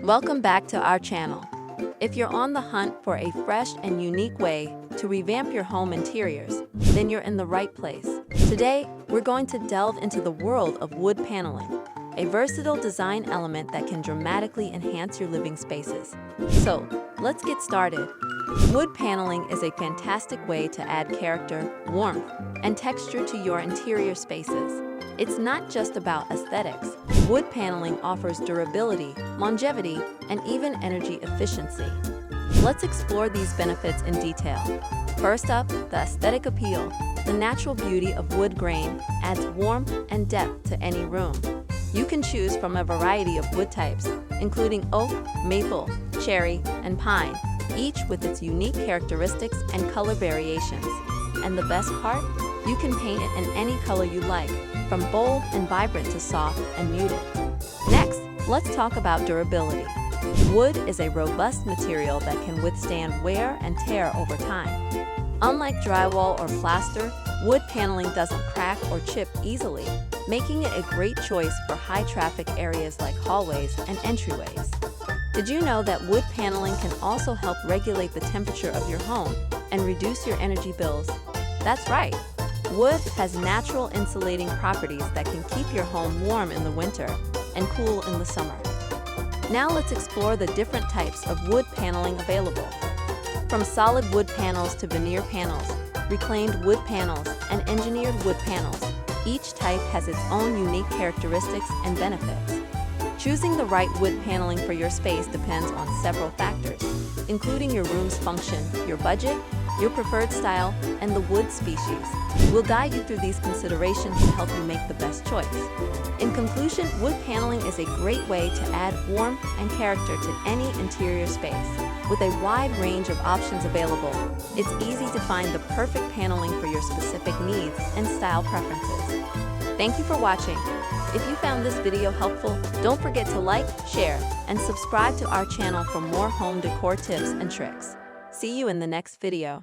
Welcome back to our channel. If you're on the hunt for a fresh and unique way to revamp your home interiors, then you're in the right place. Today, we're going to delve into the world of wood paneling, a versatile design element that can dramatically enhance your living spaces. So, let's get started. Wood paneling is a fantastic way to add character, warmth, and texture to your interior spaces. It's not just about aesthetics. Wood paneling offers durability, longevity, and even energy efficiency. Let's explore these benefits in detail. First up, the aesthetic appeal. The natural beauty of wood grain adds warmth and depth to any room. You can choose from a variety of wood types, including oak, maple, cherry, and pine, each with its unique characteristics and color variations. And the best part? You can paint it in any color you like, from bold and vibrant to soft and muted. Next, let's talk about durability. Wood is a robust material that can withstand wear and tear over time. Unlike drywall or plaster, wood paneling doesn't crack or chip easily, making it a great choice for high-traffic areas like hallways and entryways. Did you know that wood paneling can also help regulate the temperature of your home and reduce your energy bills? That's right. Wood has natural insulating properties that can keep your home warm in the winter and cool in the summer. Now let's explore the different types of wood paneling available. From solid wood panels to veneer panels, reclaimed wood panels, and engineered wood panels, each type has its own unique characteristics and benefits. Choosing the right wood paneling for your space depends on several factors, including your room's function, your budget, your preferred style, and the wood species. We'll guide you through these considerations to help you make the best choice. In conclusion, wood paneling is a great way to add warmth and character to any interior space. With a wide range of options available, it's easy to find the perfect paneling for your specific needs and style preferences. Thank you for watching. If you found this video helpful, don't forget to like, share, and subscribe to our channel for more home decor tips and tricks. See you in the next video.